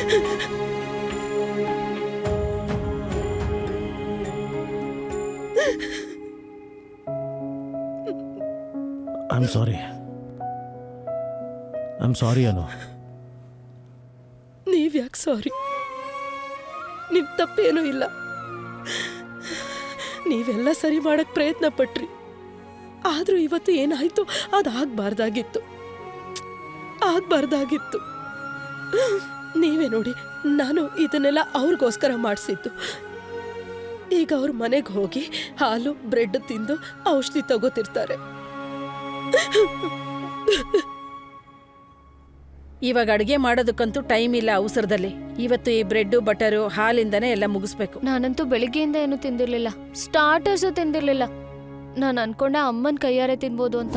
I'm sorry ಅನು. ನೀವ್ಯಾಕೆ ಸಾರಿ? ನಿಮ್ ತಪ್ಪೇನೂ ಇಲ್ಲ. ನೀವೆಲ್ಲ ಸರಿ ಮಾಡಕ್ ಪ್ರಯತ್ನ ಪಟ್ರಿ. ಆದ್ರೂ ಇವತ್ತು ಏನಾಯ್ತು ಅದಾಗಬಾರ್ದಾಗಿತ್ತು. ನೀವೇ ನೋಡಿ, ನಾನು ಇದನ್ನೆಲ್ಲ ಅವ್ರಿಗೋಸ್ಕರ ಮಾಡಿಸಿದ್ದು. ಈಗ ಅವ್ರ ಮನೆಗೆ ಹೋಗಿ ಹಾಲು ಬ್ರೆಡ್ ತಿಂದು ಔಷಧಿ ತಗೋತಿರ್ತಾರೆ. ಇವಾಗ ಅಡುಗೆ ಮಾಡೋದಕ್ಕಂತೂ ಟೈಮ್ ಇಲ್ಲ ಅವಸರದಲ್ಲಿ. ಇವತ್ತು ಈ ಬ್ರೆಡ್ ಬಟರು ಹಾಲಿಂದನೇ ಎಲ್ಲ ಮುಗಿಸ್ಬೇಕು. ನಾನಂತೂ ಬೆಳಿಗ್ಗೆಯಿಂದ ಏನು ತಿಂದಿರ್ಲಿಲ್ಲ, ಸ್ಟಾರ್ಟರ್ಸು ತಿಂದಿರ್ಲಿಲ್ಲ. ನಾನು ಅನ್ಕೊಂಡೆ ಅಮ್ಮನ ಕೈಯಾರೆ ತಿನ್ಬೋದು ಅಂತ.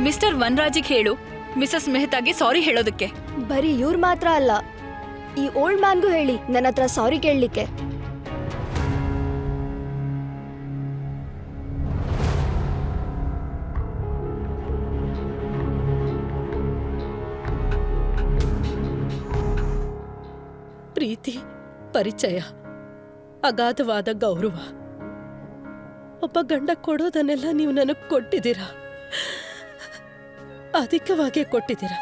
ಮಿಸ್ಟರ್ ವನ್ರಾಜಿಗೆ ಹೇಳು, ಮಿಸಸ್ ಮೆಹತಾಗೆ ಸಾರಿ ಹೇಳೋದಕ್ಕೆ. ಬರೀ ಇವ್ರು ಮಾತ್ರ ಅಲ್ಲ, ಈ ಓಲ್ಡ್ ಮ್ಯಾನ್ಗೂ ಹೇಳಿ ನನ್ನ ಹತ್ರ ಸಾರಿ ಕೇಳಲಿಕ್ಕೆ. ಪ್ರೀತಿ, ಪರಿಚಯ, ಅಗಾಧವಾದ ಗೌರವ, ಒಬ್ಬ ಗಂಡ ಕೊಡೋದನ್ನೆಲ್ಲ ನೀವು ನನಗೆ ಕೊಟ್ಟಿದ್ದೀರಾ, ಅಧಿಕವಾಗೇ ಕೊಟ್ಟಿದ್ದೀರಾ.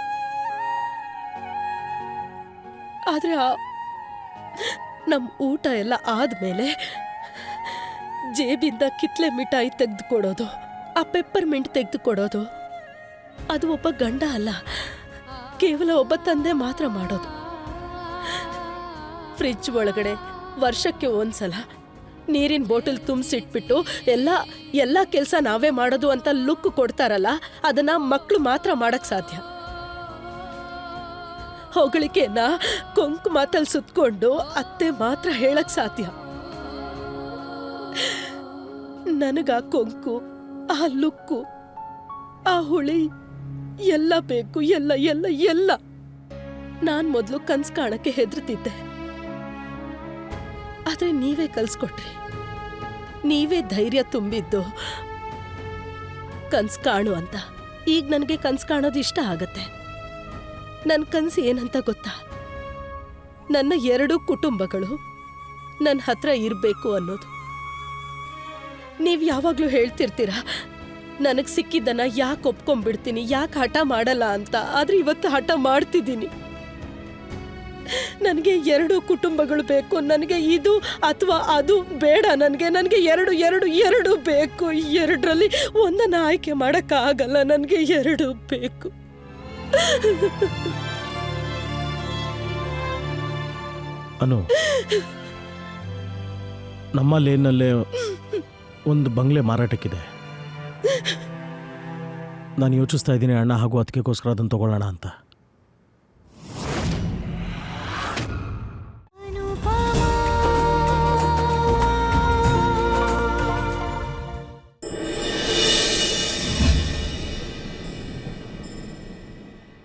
ಆದ್ರೆ ನಮ್ಮ ಊಟ ಎಲ್ಲ ಆದ್ಮೇಲೆ ಜೇಬಿಂದ ಕಿತ್ಲೆ ಮಿಠಾಯಿ ತೆಗೆದುಕೊಡೋದು, ಆ ಪೆಪ್ಪರ್ಮಿಂಟ್ ತೆಗೆದುಕೊಡೋದು, ಅದು ಒಬ್ಬ ಗಂಡ ಅಲ್ಲ, ಕೇವಲ ಒಬ್ಬ ತಂದೆ ಮಾತ್ರ ಮಾಡೋದು. ಫ್ರಿಡ್ಜ್ ಒಳಗಡೆ ವರ್ಷಕ್ಕೆ ಒಂದ್ಸಲ ನೀರಿನ ಬಾಟಲ್ ತುಂಬಿಸಿಟ್ಬಿಟ್ಟು ಎಲ್ಲ ಕೆಲಸ ನಾವೇ ಮಾಡೋದು ಅಂತ ಲುಕ್ ಕೊಡ್ತಾರಲ್ಲ, ಅದನ್ನ ಮಕ್ಕಳು ಮಾತ್ರ ಮಾಡಕ್ ಸಾಧ್ಯ. ಹೊಗಳಿಕೆನ ಕೊಂಕು ಮಾತಲ್ಲಿ ಸುತ್ಕೊಂಡು ಅತ್ತೆ ಮಾತ್ರ ಹೇಳಕ್ ಸಾಧ್ಯ. ನನಗ ಕೊಂಕು, ಆ ಲುಕ್ಕು, ಆ ಹುಳಿ ಎಲ್ಲ ಬೇಕು. ಎಲ್ಲ ನಾನ್ ಮೊದಲು ಕನ್ಸು ಕಾಣಕ್ಕೆ ಹೆದರ್ತಿದ್ದೆ. ಆದ್ರೆ ನೀವೇ ಕಲ್ಸ್ಕೊಟ್ರಿ. ನೀವೇ ಧೈರ್ಯ ತುಂಬಿದ್ದು ಕನ್ಸು ಕಾಣು ಅಂತ. ಈಗ ನನಗೆ ಕನ್ಸು ಕಾಣೋದು ಇಷ್ಟ ಆಗತ್ತೆ. ನನ್ನ ಕನ್ಸು ಏನಂತ ಗೊತ್ತಾ? ನನ್ನ 2 ಕುಟುಂಬಗಳು ನನ್ನ ಹತ್ರ ಇರಬೇಕು ಅನ್ನೋದು. ನೀವು ಯಾವಾಗಲೂ ಹೇಳ್ತಿರ್ತೀರ, ನನಗೆ ಸಿಕ್ಕಿದ್ದನ್ನ ಯಾಕೆ ಒಪ್ಕೊಂಡ್ಬಿಡ್ತೀನಿ, ಯಾಕೆ ಹಠ ಮಾಡಲ್ಲ ಅಂತ. ಆದ್ರೆ ಇವತ್ತು ಹಠ ಮಾಡ್ತಿದ್ದೀನಿ. ನನಗೆ 2 ಕುಟುಂಬಗಳು ಬೇಕು. ನನಗೆ ಇದು ಅಥವಾ ಅದು ಬೇಡ. ನನಗೆ 2 ಬೇಕು. 2ರಲ್ಲಿ ಒಂದನ್ನ ಆಯ್ಕೆ ಮಾಡಕ್ಕಾಗಲ್ಲ. ನನಗೆ 2 ಬೇಕು. ಅನು, ನಮ್ಮ ಲೇನ್ನಲ್ಲೇ ಒಂದು ಬಂಗ್ಲೆ ಮಾರಾಟಕ್ಕಿದೆ. ನಾನು ಯೋಚಿಸ್ತಾ ಇದ್ದೀನಿ ಅಣ್ಣ ಹಾಗೂ ಅದಕ್ಕೋಸ್ಕರ ಅದನ್ನು ತಗೊಳ್ಳೋಣ ಅಂತ.